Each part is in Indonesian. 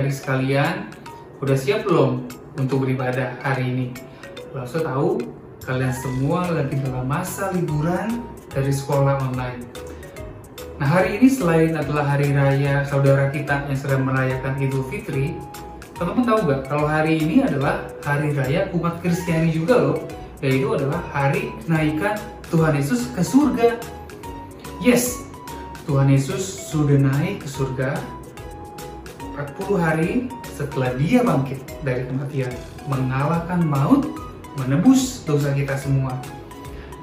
adik-adik sekalian, udah siap belum untuk beribadah hari ini? Kalau saya tahu, kalian semua lagi dalam masa liburan dari sekolah online. Nah, hari ini selain adalah hari raya saudara kita yang sedang merayakan Idul Fitri, teman-teman tahu gak kalau hari ini adalah hari raya umat Kristiani juga loh, yaitu adalah hari kenaikan Tuhan Yesus ke surga. Yes, Tuhan Yesus sudah naik ke surga 40 hari setelah dia bangkit dari kematian, mengalahkan maut, menebus dosa kita semua.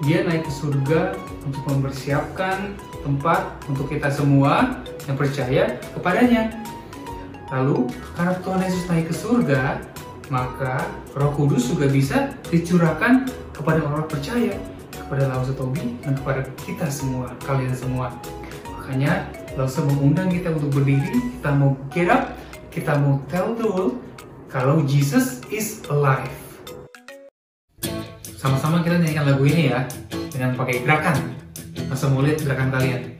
Dia naik ke surga untuk mempersiapkan tempat untuk kita semua yang percaya kepadanya. Lalu, karena Tuhan Yesus naik ke surga, maka Roh Kudus juga bisa dicurahkan kepada orang percaya, kepada Lausa Tobi dan kepada kita semua, kalian semua. Makanya, Lausa mengundang kita untuk berdiri, kita mau get up, kita mau tell the world kalau Jesus is alive. Sama-sama kita nyanyikan lagu ini ya, dengan pakai gerakan. Masa mau lihat gerakan kalian.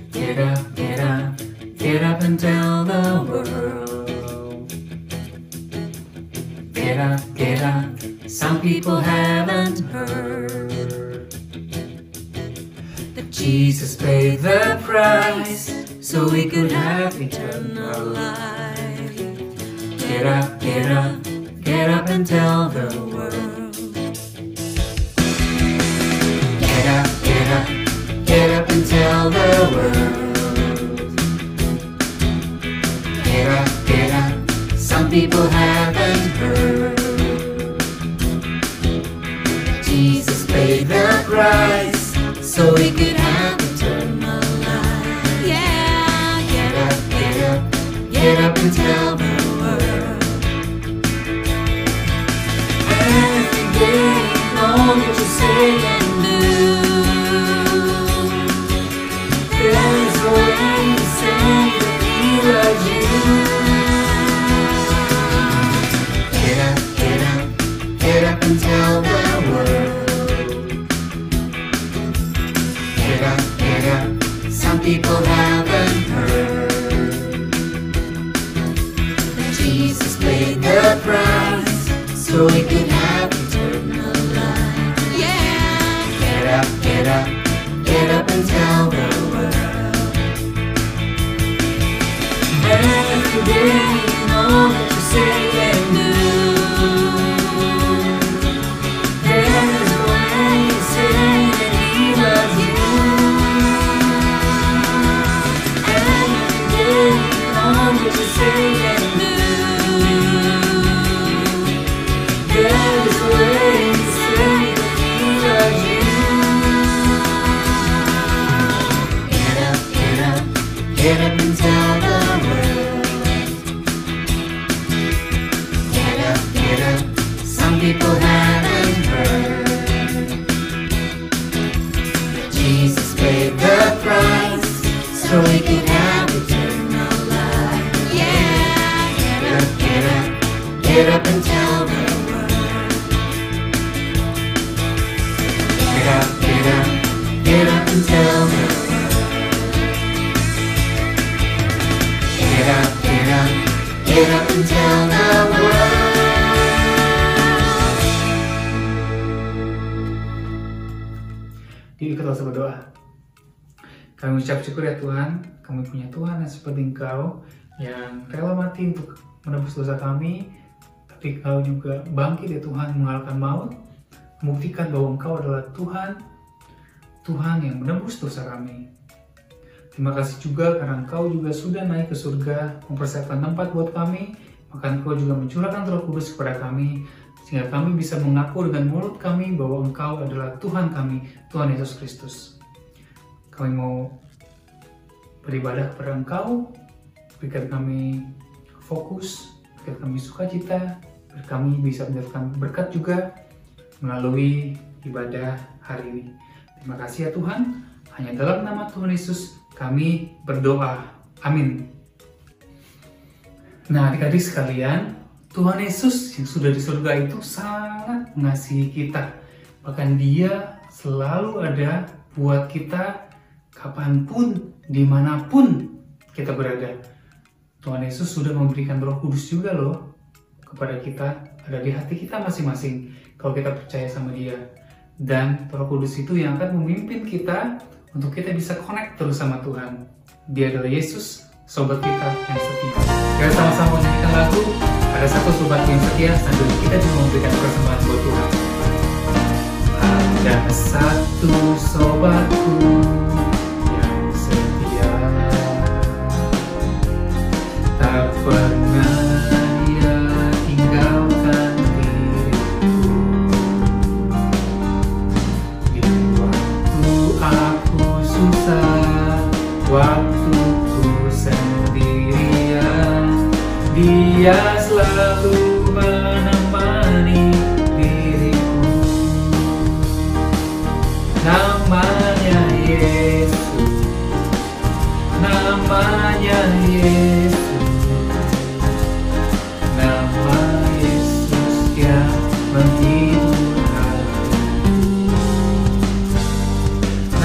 Get up, get up, get up and tell the world. Get up, some people haven't heard that Jesus paid the price so we could have eternal life. Get up, get up and tell the world. Get up and tell the world. Get up, some people haven't heard. Jesus paid the price so we could have eternal life. Yeah, get up and tell the world. Every day, all that you say and do. There's a way to say that he loves you. Get up and tell the world. Get up, some people haven't heard that Jesus paid the price so we could have eternal life. Yeah, get up and tell the world. Every day, all that you say and do. There's a way to say that he loves you. Every day, all that you say and do. There's a way to say that he loves you. Get up and tell the world. Get up, some people haven't heard. Jesus paid the price so we could have eternal life. Yeah, get up and tell the world. Get up and tell the world. Get up and tell the world. Yuk kita berdoa. Kami ucap syukur ya Tuhan, kami punya Tuhan yang seperti Engkau, yang rela mati untuk menebus dosa kami, tapi Engkau juga bangkit ya Tuhan, mengalahkan maut, membuktikan bahwa Engkau adalah Tuhan yang menebus dosa kami. Terima kasih juga karena Engkau juga sudah naik ke surga, mempersiapkan tempat buat kami, maka Engkau juga mencurahkan Roh Kudus kepada kami, sehingga kami bisa mengaku dengan mulut kami bahwa Engkau adalah Tuhan kami, Tuhan Yesus Kristus. Kami mau beribadah kepada Engkau, berikan kami fokus, berikan kami sukacita, biar kami bisa mendapatkan berkat juga melalui ibadah hari ini. Terima kasih ya Tuhan, hanya dalam nama Tuhan Yesus kami berdoa. Amin. Nah, adik-adik sekalian, Tuhan Yesus yang sudah di surga itu sangat mengasihi kita. Bahkan Dia selalu ada buat kita kapanpun, dimanapun kita berada. Tuhan Yesus sudah memberikan Roh Kudus juga loh kepada kita, ada di hati kita masing-masing kalau kita percaya sama Dia. Dan Roh Kudus itu yang akan memimpin kita untuk kita bisa connect terus sama Tuhan. Dia adalah Yesus, sobat kita yang setia. Kita sama-sama menyanyikan lagu Ada Satu Sobat Yang Setia sambil kita juga memberikan persembahan buat Tuhan. Ada satu sobatku yang setia, tak pernah dia tinggalkan diriku. Di waktu aku susah, waktu ku sendirian, Dia selalu menemani diriku. Namanya Yesus, namanya Yesus, nama Yesus yang menghibur hatiku.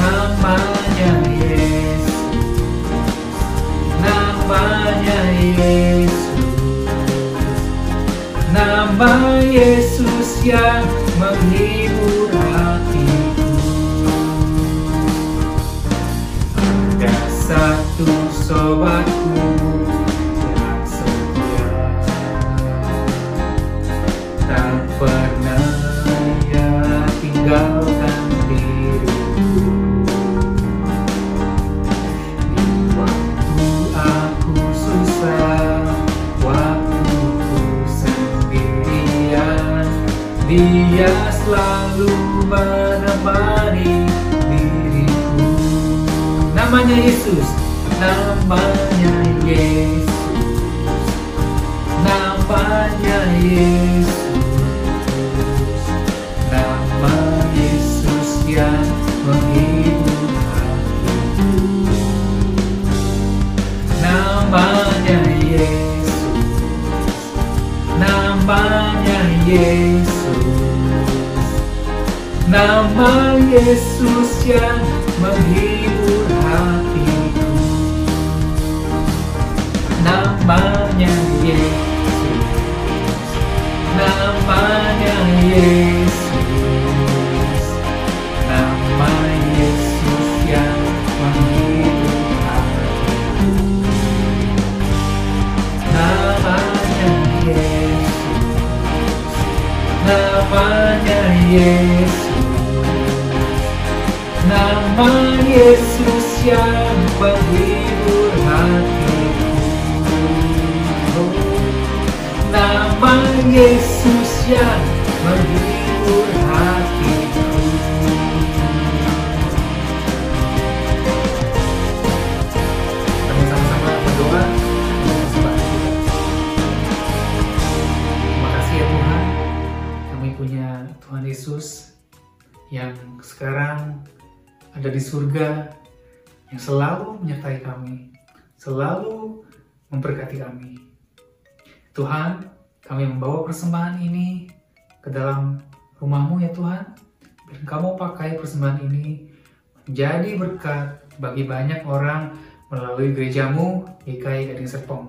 Namanya Yesus, namanya Yesus, nama Yesus yang menghibur hatiku. Ada satu sobatku yang setia, tak pernah ia tinggalkan diriku. Di waktu aku susah, waktu ku sendirian, Dia selalu menemani diriku. Namanya Yesus, namanya Yesus, namanya Yesus, nama Yesus yang menghibur hatiku. Namanya Yesus, namanya Yesus, nama Yesus yang menghibur hatiku. Namanya Yesus, namanya Yesus, nama Yesus yang menghibur hatiku. Namanya Yesus, namanya Yesus, nama Yesus yang menghibur hatiku. Nama Yesus yang menghibur hatiku. Kami sama-sama berdoa. Terima kasih ya Tuhan, kami punya Tuhan Yesus yang sekarang ada di surga, yang selalu menyertai kami, selalu memberkati kami. Tuhan, kami membawa persembahan ini ke dalam rumah-Mu ya Tuhan. Biar Kamu pakai persembahan ini menjadi berkat bagi banyak orang melalui gereja-Mu GKI Gading Serpong.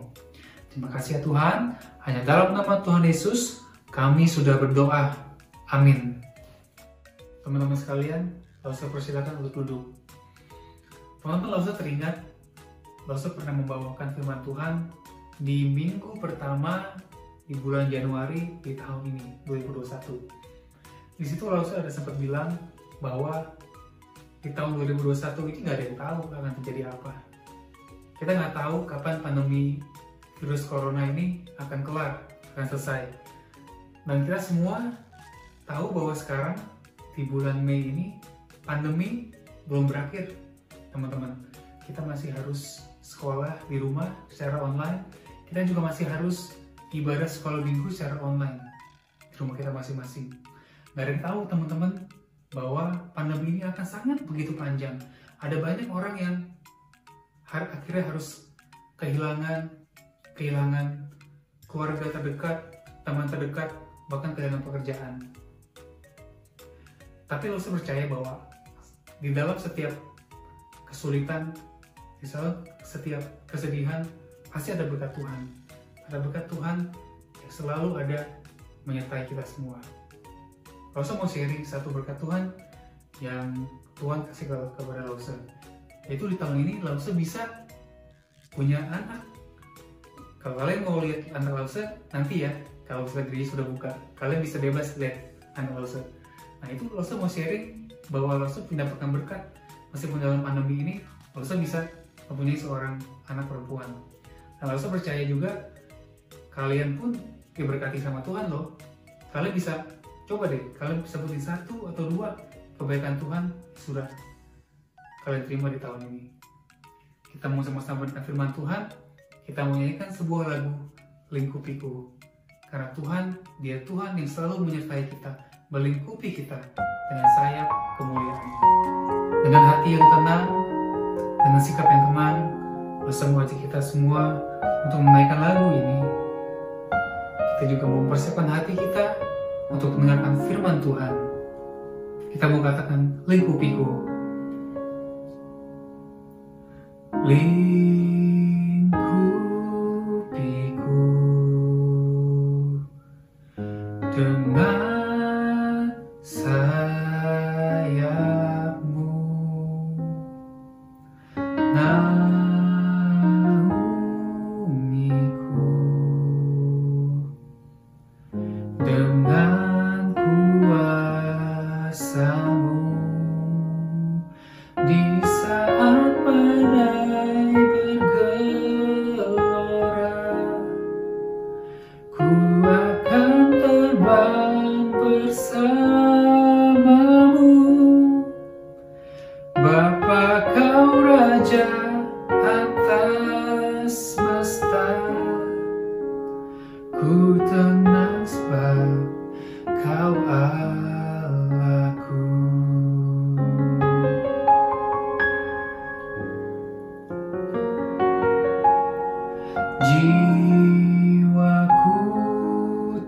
Terima kasih ya Tuhan, hanya dalam nama Tuhan Yesus kami sudah berdoa. Amin. Teman-teman sekalian, Lausa persilakan untuk duduk. Teman-teman, Lausa teringat, Lausa pernah membawakan firman Tuhan di minggu pertama di bulan Januari di tahun ini, 2021. Di situ Lausa ada sempat bilang bahwa di tahun 2021 ini nggak ada yang tahu akan terjadi apa. Kita nggak tahu kapan pandemi virus corona ini akan kelar, akan selesai. Dan kita semua tahu bahwa sekarang di bulan Mei ini pandemi belum berakhir, teman-teman. Kita masih harus sekolah di rumah secara online. Kita juga masih harus ibadah sekolah minggu secara online di rumah kita masing-masing. Gak ada yang tahu, teman-teman, bahwa pandemi ini akan sangat begitu panjang. Ada banyak orang yang akhirnya harus kehilangan keluarga terdekat, teman terdekat, bahkan kehilangan pekerjaan. Tapi lo percaya bahwa di dalam setiap kesulitan, di dalam setiap kesedihan, pasti ada berkat Tuhan. Ada berkat Tuhan yang selalu ada menyertai kita semua. Lause mau sharing satu berkat Tuhan yang Tuhan kasih kepada Lause. Yaitu di tahun ini Lause bisa punya anak. Kalau kalian mau lihat anak Lause, nanti ya, kalau diri sudah buka, kalian bisa bebas lihat anak Lause. Nah itu Lause mau sharing bahwa Lause mendapatkan berkat, meskipun dalam pandemi ini, Lause bisa mempunyai seorang anak perempuan. Nah Lause percaya juga, kalian pun diberkati sama Tuhan loh. Kalian bisa, coba deh, kalian sebutin 1 atau 2 kebaikan Tuhan sudah kalian terima di tahun ini. Kita mau sama-sama mendengar firman Tuhan, kita mau nyanyikan sebuah lagu, Lingkupiku. Karena Tuhan, Dia Tuhan yang selalu menyertai kita, melingkupi kita dengan sayap kemuliaan. Dengan hati yang tenang, dengan sikap yang tenang, bersama kita semua untuk menaikkan lagu ini. Kita juga mau mempersiapkan hati kita untuk mendengarkan firman Tuhan. Kita mau katakan, lingkupiku. Lingkupiku dengan sayapmu, naungiku dengan kuasa-Mu di saat badai bergelora. Ku akan terbang bersama-Mu, Bapa Kau Raja atas semesta. Ku tenang sebab Kau Allahku. Jiwaku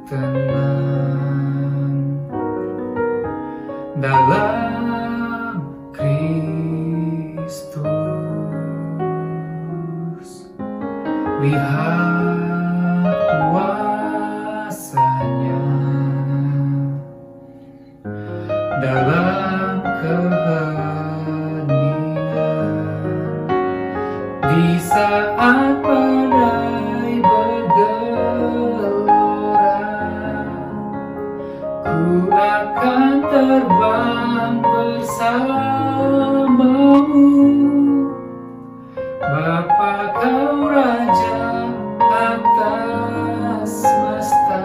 tenang dalam Kristus. Lihat kuasa-Nya dalam keheningan, di saat badai bergelora. Ku akan terbang bersama-Mu, Bapa Kau Raja atas semesta.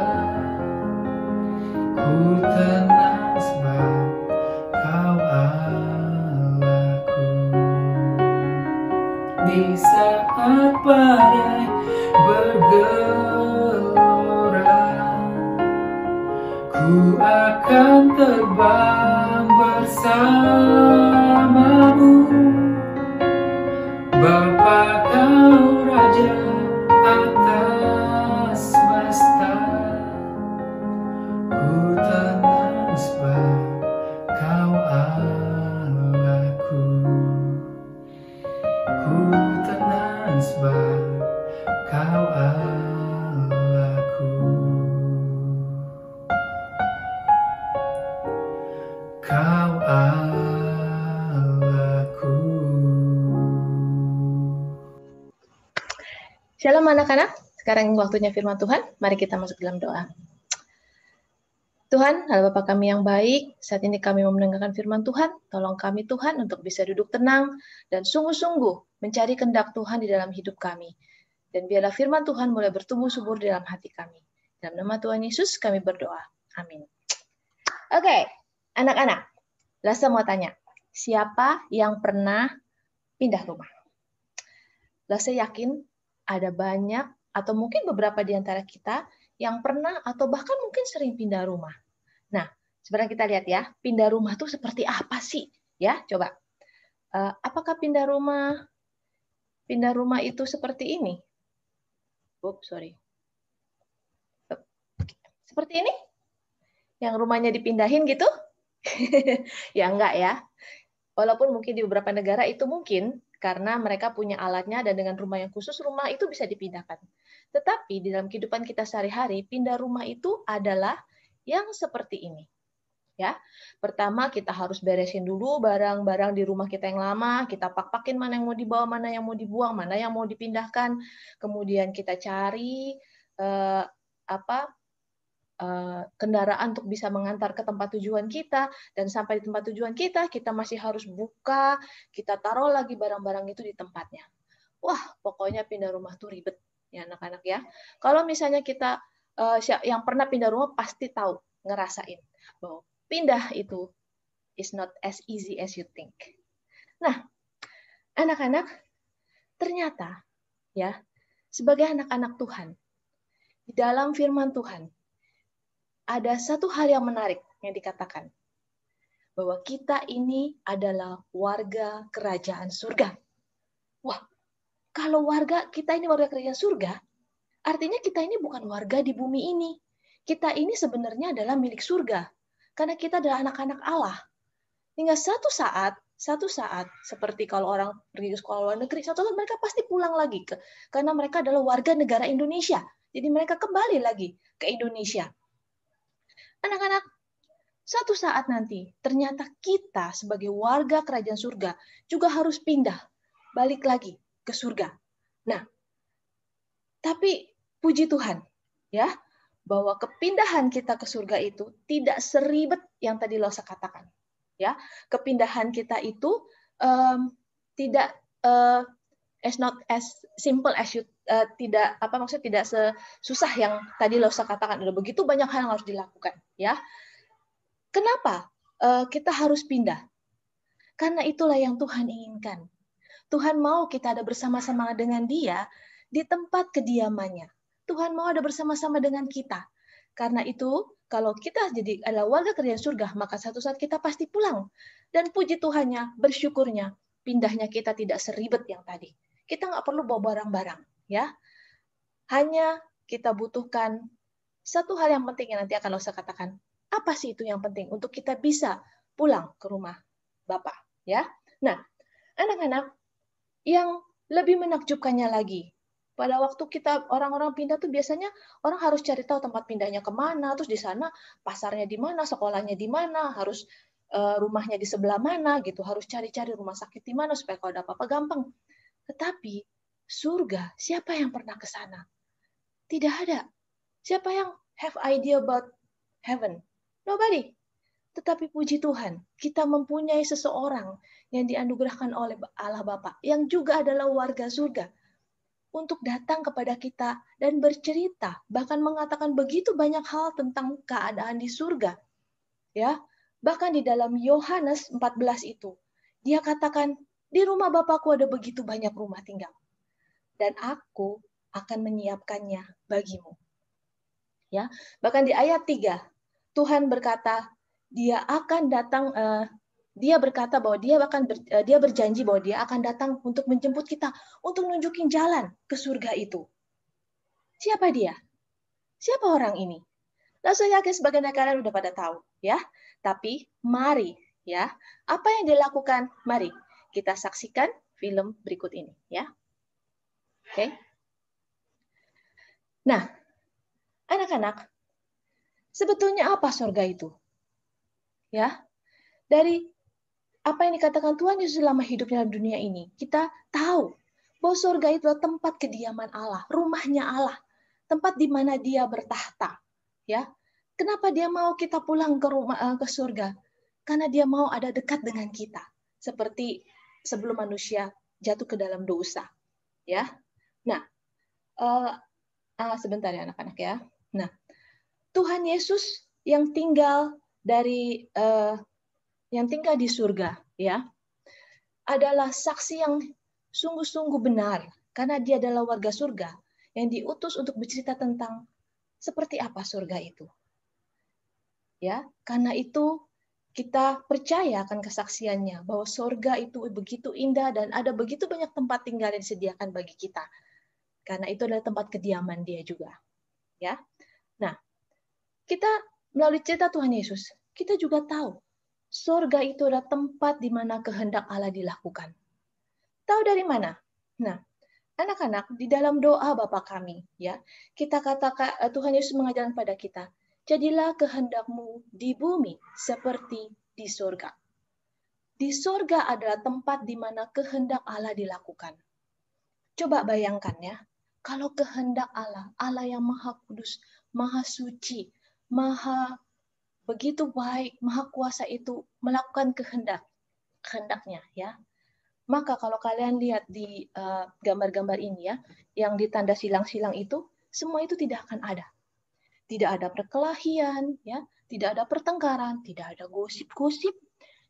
Ku tenang sebab Kau Allahku. Di saat badai bergelora, ku akan terbang bersama-Mu, Bapa Kau Raja atas semesta. Ku tenang sebab Kau Allahku. Ku tenang sebab Kau Allahku. Kau Allahku. Shalom anak-anak, sekarang waktunya firman Tuhan, mari kita masuk dalam doa. Tuhan, Allah Bapa kami yang baik, saat ini kami mau mendengarkan firman Tuhan, tolong kami Tuhan untuk bisa duduk tenang dan sungguh-sungguh mencari kehendak Tuhan di dalam hidup kami. Dan biarlah firman Tuhan mulai bertumbuh subur di dalam hati kami. Dalam nama Tuhan Yesus kami berdoa. Amin. Oke, anak-anak, Lasa mau tanya, siapa yang pernah pindah rumah? Lasa yakin ada banyak atau mungkin beberapa di antara kita yang pernah atau bahkan mungkin sering pindah rumah. Nah, sebenarnya kita lihat ya, pindah rumah itu seperti apa sih? Ya, coba. Apakah pindah rumah itu seperti ini? Sorry. Seperti ini? Yang rumahnya dipindahin gitu? Ya enggak ya. Walaupun mungkin di beberapa negara itu mungkin, karena mereka punya alatnya dan dengan rumah yang khusus, rumah itu bisa dipindahkan. Tetapi di dalam kehidupan kita sehari-hari, pindah rumah itu adalah yang seperti ini. Ya, pertama kita harus beresin dulu barang-barang di rumah kita yang lama, kita pak-pakin mana yang mau dibawa, mana yang mau dibuang, mana yang mau dipindahkan. Kemudian kita cari kendaraan untuk bisa mengantar ke tempat tujuan kita, dan sampai di tempat tujuan kita masih harus buka, kita taruh lagi barang-barang itu di tempatnya. Wah, pokoknya pindah rumah tuh ribet ya anak-anak ya. Kalau misalnya kita yang pernah pindah rumah pasti tahu, ngerasain bahwa pindah itu is not as easy as you think. Nah, anak-anak, ternyata ya, sebagai anak-anak Tuhan, di dalam firman Tuhan, ada satu hal yang menarik yang dikatakan, bahwa kita ini adalah warga kerajaan surga. Wah, kalau kita ini warga kerajaan surga, artinya kita ini bukan warga di bumi ini. Kita ini sebenarnya adalah milik surga. Karena kita adalah anak-anak Allah. Hingga satu saat, seperti kalau orang pergi ke sekolah luar negeri, satu saat mereka pasti pulang lagi. Karena mereka adalah warga negara Indonesia. Jadi mereka kembali lagi ke Indonesia. Anak-anak, satu saat nanti, ternyata kita sebagai warga kerajaan surga juga harus pindah, balik lagi ke surga. Nah, tapi puji Tuhan, ya, bahwa kepindahan kita ke surga itu tidak seribet yang tadi Losa katakan. Ya, kepindahan kita itu tidak as not as simple as you tidak sesusah yang tadi Losa katakan. Ada begitu banyak hal yang harus dilakukan. Ya, kenapa kita harus pindah? Karena itulah yang Tuhan inginkan. Tuhan mau kita ada bersama-sama dengan Dia di tempat kediamannya. Tuhan mau ada bersama-sama dengan kita. Karena itu, kalau kita jadi adalah warga kerajaan surga, maka satu saat kita pasti pulang. Dan puji Tuhannya, bersyukurnya, pindahnya kita tidak seribet yang tadi. Kita nggak perlu bawa barang-barang, ya. Hanya kita butuhkan satu hal yang penting yang nanti akan Losa katakan. Apa sih itu yang penting untuk kita bisa pulang ke rumah Bapak, ya? Nah, anak-anak, yang lebih menakjubkannya lagi, pada waktu kita orang-orang pindah tuh biasanya orang harus cari tahu tempat pindahnya kemana, terus di sana pasarnya di mana, sekolahnya di mana, harus rumahnya di sebelah mana gitu, harus cari-cari rumah sakit di mana supaya kalau ada apa-apa gampang. Tetapi surga, siapa yang pernah ke sana? Tidak ada. Siapa yang have idea about heaven? Nobody. Tetapi puji Tuhan, kita mempunyai seseorang yang dianugerahkan oleh Allah Bapa, yang juga adalah warga surga, untuk datang kepada kita dan bercerita, bahkan mengatakan begitu banyak hal tentang keadaan di surga. Ya, bahkan di dalam Yohanes 14 itu, dia katakan, di rumah Bapakku ada begitu banyak rumah tinggal, dan aku akan menyiapkannya bagimu. Ya, bahkan di ayat 3, Tuhan berkata, dia akan datang. Dia berkata bahwa dia berjanji bahwa dia akan datang untuk menjemput kita, untuk nunjukin jalan ke surga itu. Siapa dia? Siapa orang ini? Langsung yakin sebagian dari kalian udah pada tahu, ya. Tapi mari, ya, apa yang dilakukan? Mari kita saksikan film berikut ini, ya. Oke. Nah, anak-anak, sebetulnya apa surga itu? Ya, dari apa yang dikatakan Tuhan Yesus selama hidupnya dalam dunia ini, kita tahu bahwa surga itu adalah tempat kediaman Allah, rumahnya Allah, tempat di mana Dia bertahta. Ya, kenapa Dia mau kita pulang ke surga? Karena Dia mau ada dekat dengan kita, seperti sebelum manusia jatuh ke dalam dosa. Ya, nah, sebentar ya anak-anak ya. Nah, Tuhan Yesus yang tinggal di surga, ya, adalah saksi yang sungguh-sungguh benar, karena dia adalah warga surga yang diutus untuk bercerita tentang seperti apa surga itu. Ya, karena itu kita percaya akan kesaksiannya bahwa surga itu begitu indah dan ada begitu banyak tempat tinggal yang disediakan bagi kita. Karena itu adalah tempat kediaman Dia juga. Ya. Nah, kita melalui cerita Tuhan Yesus, kita juga tahu surga itu adalah tempat di mana kehendak Allah dilakukan. Tahu dari mana? Nah, anak-anak, di dalam doa Bapa kami, ya, kita katakan Tuhan Yesus mengajarkan pada kita, jadilah kehendak-Mu di bumi seperti di surga. Di surga adalah tempat di mana kehendak Allah dilakukan. Coba bayangkan ya, kalau kehendak Allah, Allah yang Maha Kudus, Maha Suci, Maha begitu baik, Maha Kuasa itu melakukan kehendaknya, ya. Maka kalau kalian lihat di gambar-gambar ini ya, yang ditanda silang-silang itu, semua itu tidak akan ada. Tidak ada perkelahian, ya, tidak ada pertengkaran, tidak ada gosip-gosip,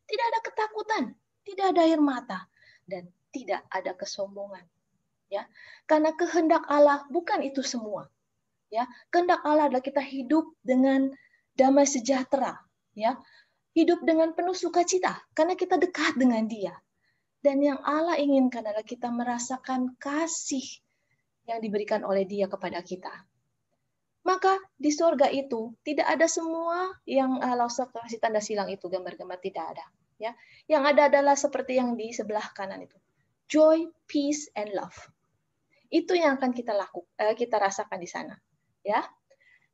tidak ada ketakutan, tidak ada air mata, dan tidak ada kesombongan. Ya, karena kehendak Allah bukan itu semua. Ya, kehendak Allah adalah kita hidup dengan damai sejahtera, ya, hidup dengan penuh sukacita, karena kita dekat dengan Dia. Dan yang Allah inginkan adalah kita merasakan kasih yang diberikan oleh Dia kepada kita. Maka di surga itu tidak ada semua yang Lausa kasih tanda silang itu, gambar-gambar tidak ada. Ya, yang ada adalah seperti yang di sebelah kanan itu, joy, peace, and love. Itu yang akan kita rasakan di sana. Ya,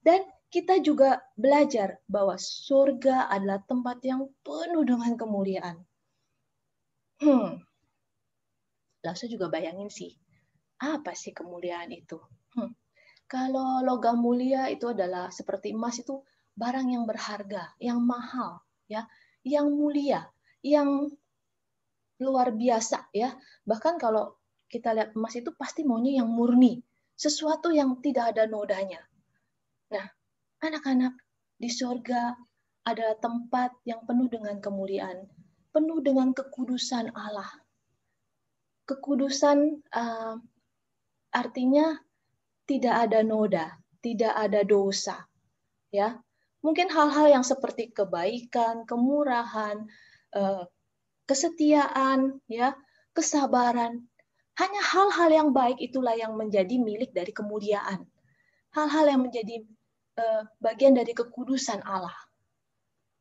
dan kita juga belajar bahwa surga adalah tempat yang penuh dengan kemuliaan. Lausa juga bayangin sih, apa sih kemuliaan itu? Kalau logam mulia itu adalah seperti emas, itu barang yang berharga, yang mahal, ya, yang mulia, yang luar biasa, ya. Bahkan kalau kita lihat emas itu pasti maunya yang murni, sesuatu yang tidak ada nodanya. Nah, anak-anak, di surga adalah tempat yang penuh dengan kemuliaan, penuh dengan kekudusan Allah. Kekudusan artinya tidak ada noda, tidak ada dosa. Ya, mungkin hal-hal yang seperti kebaikan, kemurahan, kesetiaan, ya, kesabaran, hanya hal-hal yang baik itulah yang menjadi milik dari kemuliaan. Hal-hal yang menjadi bagian dari kekudusan Allah.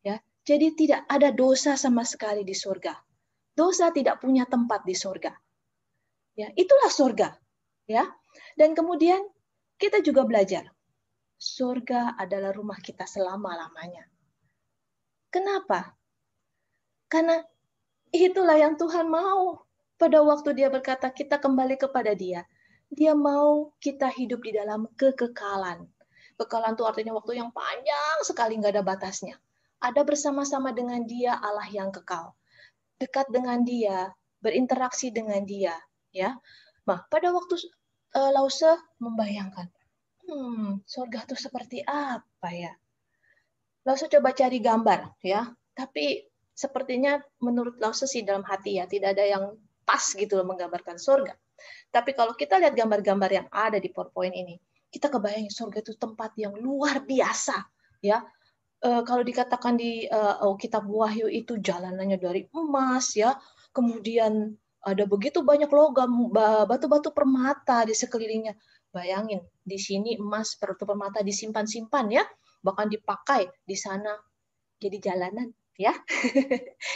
Ya, jadi tidak ada dosa sama sekali di surga. Dosa tidak punya tempat di surga. Ya, itulah surga. Ya, dan kemudian kita juga belajar, surga adalah rumah kita selama-lamanya. Kenapa? Karena itulah yang Tuhan mau. Pada waktu Dia berkata kita kembali kepada Dia, Dia mau kita hidup di dalam kekekalan. Kekekalan itu artinya waktu yang panjang sekali, nggak ada batasnya. Ada bersama-sama dengan Dia, Allah yang kekal. Dekat dengan Dia, berinteraksi dengan Dia. Ya, nah, pada waktu Lausa membayangkan, surga itu seperti apa ya? Lausa coba cari gambar, ya. Tapi sepertinya menurut Lausa sih dalam hati ya, tidak ada yang pas gitu loh menggambarkan surga. Tapi kalau kita lihat gambar-gambar yang ada di PowerPoint ini, kita kebayang surga itu tempat yang luar biasa, ya. Kalau dikatakan di kitab Wahyu itu jalanannya dari emas, ya. Kemudian ada begitu banyak logam, batu-batu permata di sekelilingnya. Bayangin, di sini emas, batu permata disimpan-simpan, ya, bahkan dipakai di sana jadi jalanan, ya,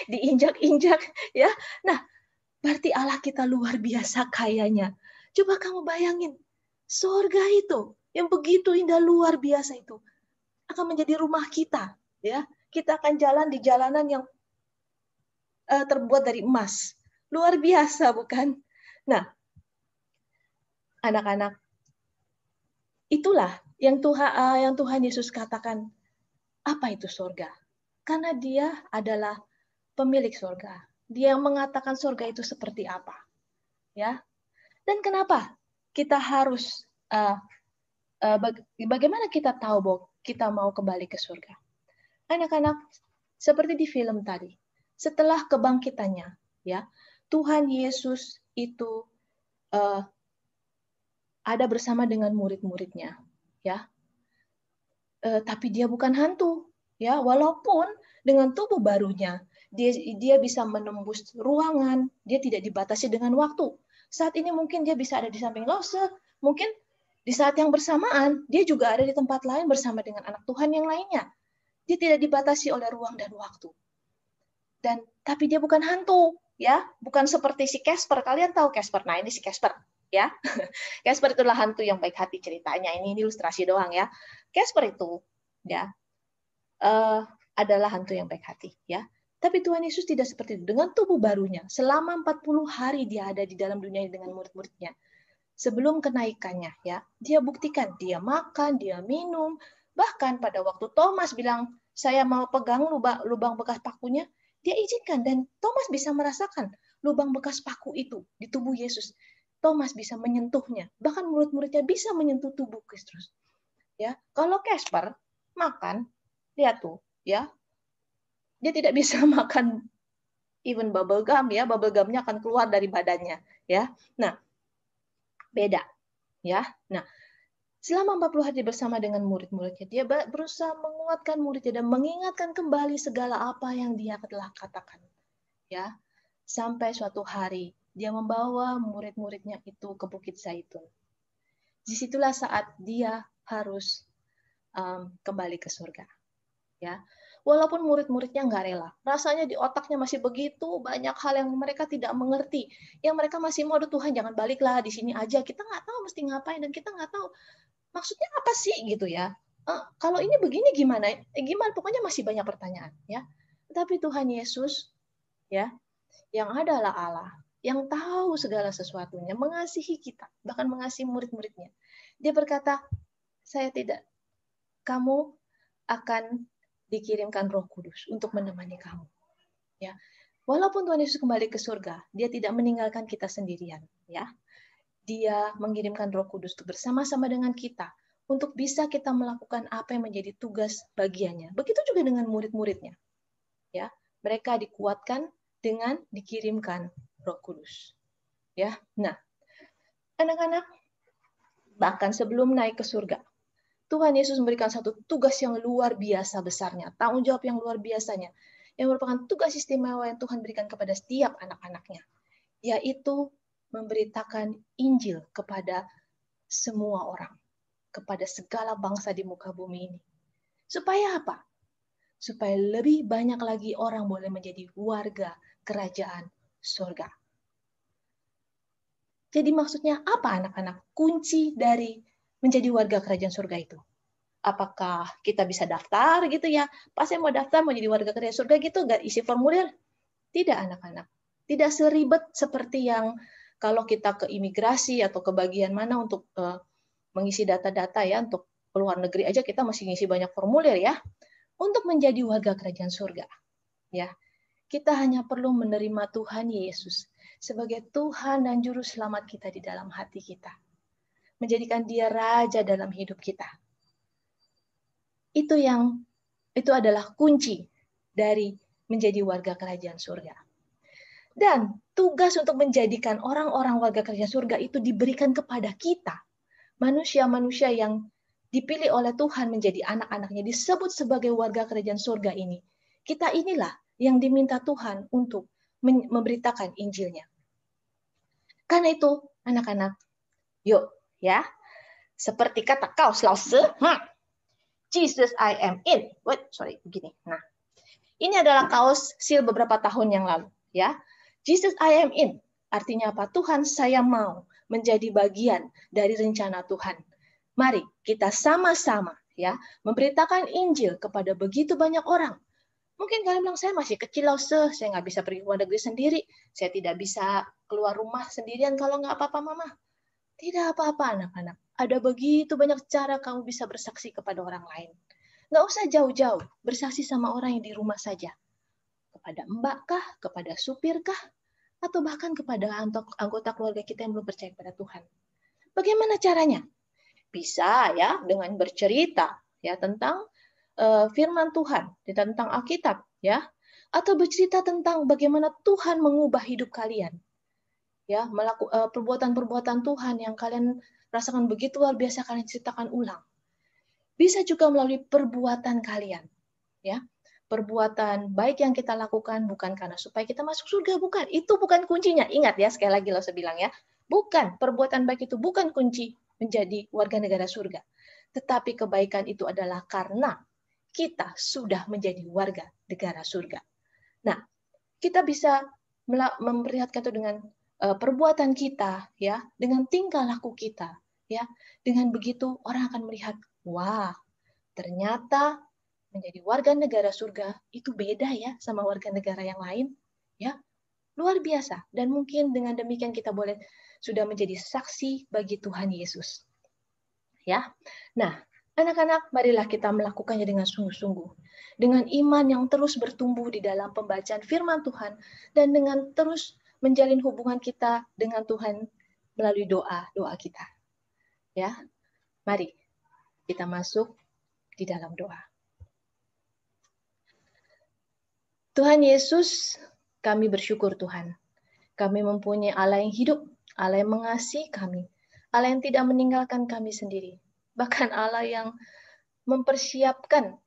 diinjak-injak, ya. Nah, berarti Allah kita luar biasa kayanya. Coba kamu bayangin, surga itu yang begitu indah, luar biasa itu akan menjadi rumah kita, ya. Kita akan jalan di jalanan yang terbuat dari emas. Luar biasa, bukan? Nah, anak-anak, itulah yang Tuhan Yesus katakan, apa itu surga? Karena Dia adalah pemilik surga. Dia yang mengatakan surga itu seperti apa. Ya. Dan kenapa kita harus bagaimana kita tahu bahwa kita mau kembali ke surga? Anak-anak, seperti di film tadi, setelah kebangkitannya, ya, Tuhan Yesus itu ada bersama dengan murid-muridnya, ya. Tapi Dia bukan hantu, ya. Walaupun dengan tubuh barunya, dia bisa menembus ruangan, Dia tidak dibatasi dengan waktu. Saat ini mungkin Dia bisa ada di samping Lausa, mungkin di saat yang bersamaan Dia juga ada di tempat lain bersama dengan anak Tuhan yang lainnya. Dia tidak dibatasi oleh ruang dan waktu. Tapi Dia bukan hantu, ya, bukan seperti si Casper. Kalian tahu Casper? Nah, ini si Casper, ya. Casper itulah hantu yang baik hati ceritanya. Ini ilustrasi doang ya. Casper itu, ya, adalah hantu yang baik hati, ya. Tapi Tuhan Yesus tidak seperti itu. Dengan tubuh barunya, selama 40 hari dia ada di dalam dunia dengan murid-muridnya. Sebelum kenaikannya, ya, dia buktikan, dia makan, dia minum. Bahkan pada waktu Thomas bilang, saya mau pegang lubang bekas pakunya, dia izinkan, dan Thomas bisa merasakan lubang bekas paku itu di tubuh Yesus. Thomas bisa menyentuhnya, bahkan murid-muridnya bisa menyentuh tubuh Kristus. Ya, kalau Casper makan, lihat tuh, ya, dia tidak bisa makan even bubble gum, ya, bubble gumnya akan keluar dari badannya, ya. Nah, beda, ya. Nah, selama 40 hari bersama dengan murid-muridnya, dia berusaha menguatkan muridnya dan mengingatkan kembali segala apa yang dia telah katakan. Ya, sampai suatu hari dia membawa murid-muridnya itu ke Bukit Zaitun. Disitulah saat dia harus kembali ke surga. Ya, walaupun murid-muridnya nggak rela, rasanya di otaknya masih begitu banyak hal yang mereka tidak mengerti. Yang mereka masih mau, Tuhan jangan baliklah, di sini aja. Kita nggak tahu mesti ngapain dan kita nggak tahu maksudnya apa sih gitu ya. Kalau ini begini gimana? Gimana? Pokoknya masih banyak pertanyaan ya. Tapi Tuhan Yesus ya, yang adalah Allah, yang tahu segala sesuatunya, mengasihi kita, bahkan mengasihi murid-muridnya. Dia berkata, saya tidak, kamu akan dikirimkan Roh Kudus untuk menemani kamu. Ya. Walaupun Tuhan Yesus kembali ke surga, dia tidak meninggalkan kita sendirian, ya. Dia mengirimkan Roh Kudus untuk bersama-sama dengan kita untuk bisa kita melakukan apa yang menjadi tugas bagiannya. Begitu juga dengan murid-muridnya. Ya, mereka dikuatkan dengan dikirimkan Roh Kudus. Ya. Nah, anak-anak, bahkan sebelum naik ke surga, Tuhan Yesus memberikan satu tugas yang luar biasa besarnya, tanggung jawab yang luar biasanya, yang merupakan tugas istimewa yang Tuhan berikan kepada setiap anak-anaknya, yaitu memberitakan Injil kepada semua orang, kepada segala bangsa di muka bumi ini. Supaya apa? Supaya lebih banyak lagi orang boleh menjadi warga kerajaan surga. Jadi maksudnya apa anak-anak? Kunci dari menjadi warga kerajaan surga itu. Apakah kita bisa daftar gitu ya? Pas saya mau daftar mau jadi warga kerajaan surga gitu, nggak isi formulir? Tidak anak-anak. Tidak seribet seperti yang kalau kita ke imigrasi atau ke bagian mana untuk mengisi data-data ya, untuk keluar negeri aja kita masih ngisi banyak formulir ya. Untuk menjadi warga kerajaan surga. Ya. Kita hanya perlu menerima Tuhan Yesus sebagai Tuhan dan Juru Selamat kita di dalam hati kita. Menjadikan Dia Raja dalam hidup kita. Itu adalah kunci dari menjadi warga kerajaan surga. Dan tugas untuk menjadikan orang-orang warga kerajaan surga itu diberikan kepada kita. Manusia-manusia yang dipilih oleh Tuhan menjadi anak-anaknya, disebut sebagai warga kerajaan surga ini. Kita inilah yang diminta Tuhan untuk memberitakan Injilnya. Karena itu, anak-anak, yuk ya, seperti kata kaos Lause, Jesus I am in. Begini. Nah, ini adalah kaos seal beberapa tahun yang lalu, ya. Jesus I am in. Artinya apa? Tuhan, saya mau menjadi bagian dari rencana Tuhan. Mari kita sama-sama ya memberitakan Injil kepada begitu banyak orang. Mungkin kalian bilang, saya masih kecil, saya nggak bisa pergi ke luar negeri sendiri, saya tidak bisa keluar rumah sendirian kalau nggak apa-apa mama. Tidak apa-apa anak-anak, ada begitu banyak cara kamu bisa bersaksi kepada orang lain. Nggak usah jauh-jauh, bersaksi sama orang yang di rumah saja. Kepada mbak kah, kepada supir kah, atau bahkan kepada anggota keluarga kita yang belum percaya kepada Tuhan. Bagaimana caranya? Bisa ya dengan bercerita ya tentang firman Tuhan, tentang Alkitab ya, atau bercerita tentang bagaimana Tuhan mengubah hidup kalian. Ya, melakukan perbuatan-perbuatan Tuhan yang kalian rasakan begitu luar biasa, kalian ceritakan ulang. Bisa juga melalui perbuatan kalian. Ya. Perbuatan baik yang kita lakukan bukan karena supaya kita masuk surga, bukan. Itu bukan kuncinya. Ingat ya, sekali lagi saya bilang ya. Bukan, perbuatan baik itu bukan kunci menjadi warga negara surga. Tetapi kebaikan itu adalah karena kita sudah menjadi warga negara surga. Nah, kita bisa memperlihatkan itu dengan perbuatan kita, ya, dengan tingkah laku kita, ya. Dengan begitu orang akan melihat, wah, ternyata menjadi warga negara surga itu beda ya sama warga negara yang lain, ya. Luar biasa. Dan mungkin dengan demikian kita boleh sudah menjadi saksi bagi Tuhan Yesus. Ya. Nah, anak-anak, marilah kita melakukannya dengan sungguh-sungguh. Dengan iman yang terus bertumbuh di dalam pembacaan firman Tuhan dan dengan terus menjalin hubungan kita dengan Tuhan melalui doa-doa kita. Ya. Mari kita masuk di dalam doa. Tuhan Yesus, kami bersyukur Tuhan. Kami mempunyai Allah yang hidup, Allah yang mengasihi kami, Allah yang tidak meninggalkan kami sendiri. Bahkan Allah yang mempersiapkan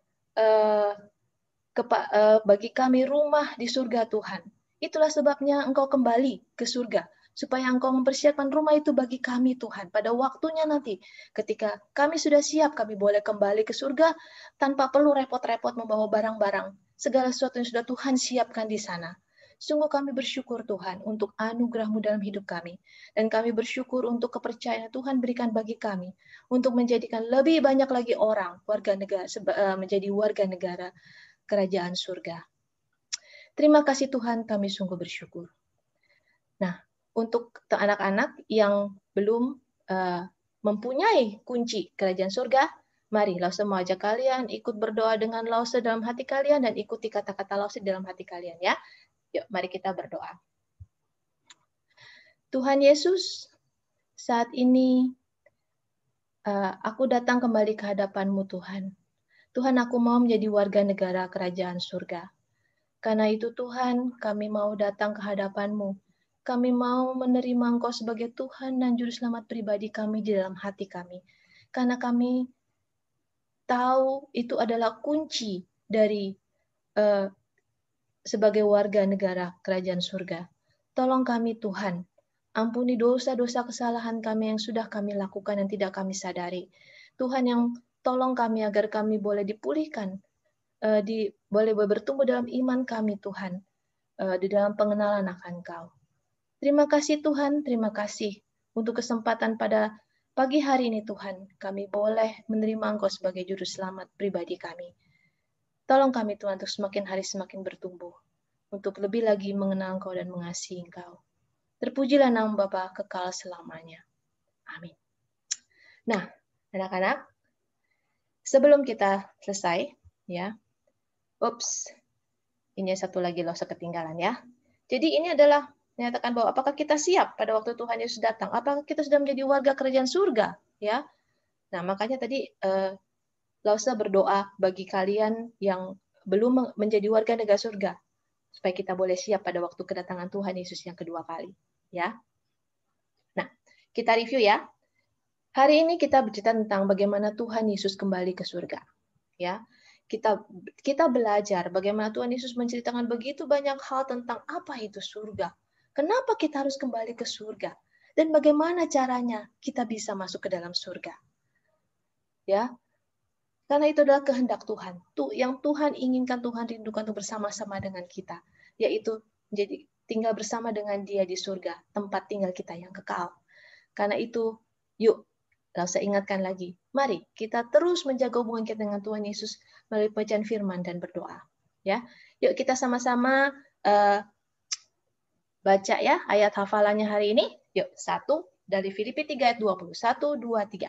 bagi kami rumah di surga Tuhan. Itulah sebabnya Engkau kembali ke surga, supaya Engkau mempersiapkan rumah itu bagi kami Tuhan. Pada waktunya nanti, ketika kami sudah siap, kami boleh kembali ke surga tanpa perlu repot-repot membawa barang-barang. Segala sesuatu yang sudah Tuhan siapkan di sana. Sungguh kami bersyukur Tuhan untuk anugerah-Mu dalam hidup kami. Dan kami bersyukur untuk kepercayaan Tuhan berikan bagi kami. Untuk menjadikan lebih banyak lagi orang menjadi warga negara kerajaan surga. Terima kasih Tuhan, kami sungguh bersyukur. Nah, untuk anak-anak yang belum mempunyai kunci kerajaan surga, mari Lause mau ajak kalian ikut berdoa dengan Lause dalam hati kalian dan ikuti kata-kata Lause dalam hati kalian ya. Yuk, mari kita berdoa. Tuhan Yesus, saat ini aku datang kembali ke hadapan-Mu Tuhan. Tuhan, aku mau menjadi warga negara kerajaan surga. Karena itu Tuhan, kami mau datang ke hadapan-Mu. Kami mau menerima Engkau sebagai Tuhan dan Juru Selamat pribadi kami di dalam hati kami. Karena kami tahu itu adalah kunci dari sebagai warga negara kerajaan surga. Tolong kami Tuhan, ampuni dosa-dosa kesalahan kami yang sudah kami lakukan dan tidak kami sadari. Tuhan yang tolong kami agar kami boleh dipulihkan, boleh bertumbuh dalam iman kami Tuhan, di dalam pengenalan akan Engkau. Terima kasih Tuhan, terima kasih untuk kesempatan pada pagi hari ini Tuhan, kami boleh menerima Engkau sebagai Juru Selamat pribadi kami. Tolong kami Tuhan untuk semakin hari semakin bertumbuh, untuk lebih lagi mengenal Engkau dan mengasihi Engkau. Terpujilah nama Bapa kekal selamanya. Amin. Nah, anak-anak, sebelum kita selesai, ya, ini satu lagi Lause ketinggalan ya. Jadi ini adalah menyatakan bahwa apakah kita siap pada waktu Tuhan Yesus datang? Apakah kita sudah menjadi warga kerajaan surga? Ya. Nah, makanya tadi Lause berdoa bagi kalian yang belum menjadi warga negara surga, supaya kita boleh siap pada waktu kedatangan Tuhan Yesus yang kedua kali. Ya. Nah, kita review ya. Hari ini kita bercerita tentang bagaimana Tuhan Yesus kembali ke surga. Ya. Kita belajar bagaimana Tuhan Yesus menceritakan begitu banyak hal tentang apa itu surga. Kenapa kita harus kembali ke surga? Dan bagaimana caranya kita bisa masuk ke dalam surga. Ya. Karena itu adalah kehendak Tuhan. Yang Tuhan inginkan, Tuhan rindukan untuk bersama-sama dengan kita. Yaitu menjadi tinggal bersama dengan Dia di surga. Tempat tinggal kita yang kekal. Karena itu, yuk, Lause ingatkan lagi. Mari kita terus menjaga hubungan kita dengan Tuhan Yesus melalui bacaan firman dan berdoa. Ya, yuk kita sama-sama baca ya ayat hafalannya hari ini. Yuk, 1 dari Filipi 3 ayat 20. 1, 2, 3.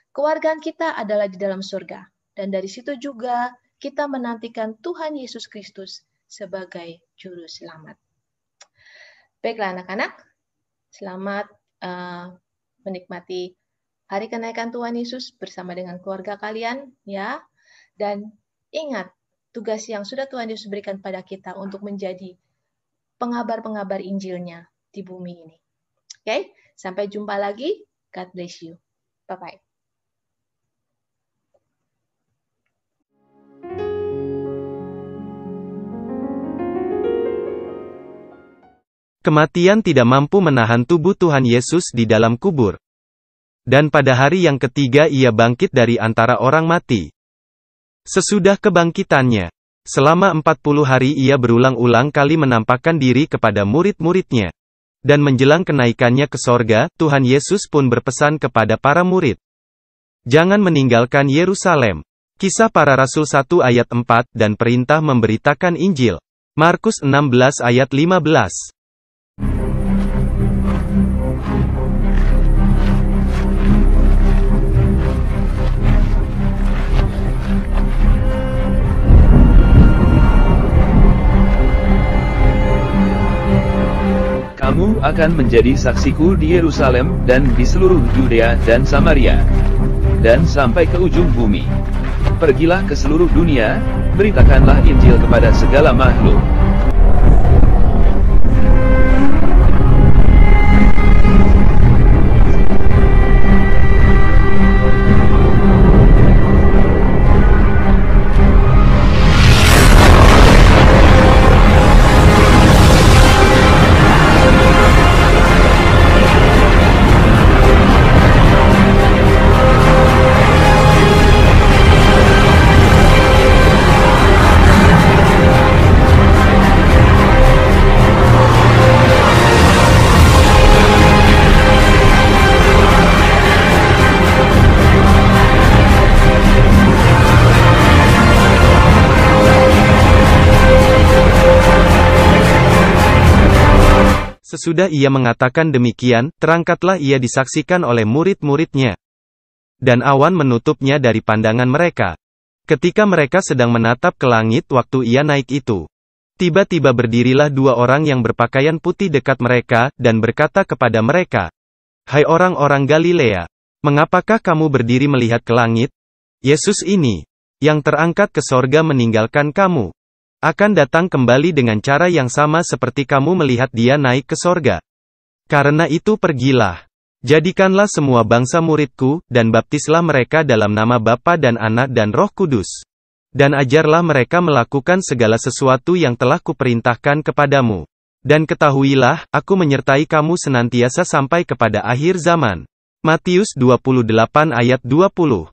Kewargaan kita adalah di dalam surga, dan dari situ juga kita menantikan Tuhan Yesus Kristus sebagai Juru Selamat. Baiklah anak-anak, selamat menikmati hari kenaikan Tuhan Yesus bersama dengan keluarga kalian, ya. Dan ingat tugas yang sudah Tuhan Yesus berikan pada kita untuk menjadi pengabar-pengabar Injil-Nya di bumi ini. Oke, sampai jumpa lagi. God bless you. Bye-bye. Kematian tidak mampu menahan tubuh Tuhan Yesus di dalam kubur. Dan pada hari yang ketiga Ia bangkit dari antara orang mati. Sesudah kebangkitannya, Selama 40 hari ia berulang-ulang kali menampakkan diri kepada murid-muridnya. Dan menjelang kenaikannya ke sorga, Tuhan Yesus pun berpesan kepada para murid. Jangan meninggalkan Yerusalem. Kisah Para Rasul 1 ayat 4, dan perintah memberitakan Injil. Markus 16 ayat 15. Kamu akan menjadi saksiku di Yerusalem, dan di seluruh Yudea dan Samaria, dan sampai ke ujung bumi. Pergilah ke seluruh dunia, beritakanlah Injil kepada segala makhluk. Sesudah ia mengatakan demikian, terangkatlah ia disaksikan oleh murid-muridnya. Dan awan menutupnya dari pandangan mereka. Ketika mereka sedang menatap ke langit waktu ia naik itu, tiba-tiba berdirilah dua orang yang berpakaian putih dekat mereka, dan berkata kepada mereka, "Hai orang-orang Galilea, mengapakah kamu berdiri melihat ke langit? Yesus ini, yang terangkat ke sorga meninggalkan kamu, akan datang kembali dengan cara yang sama seperti kamu melihat dia naik ke sorga. Karena itu pergilah, jadikanlah semua bangsa muridku, dan baptislah mereka dalam nama Bapa dan Anak dan Roh Kudus. Dan ajarlah mereka melakukan segala sesuatu yang telah kuperintahkan kepadamu. Dan ketahuilah, aku menyertai kamu senantiasa sampai kepada akhir zaman." Matius 28 ayat 20.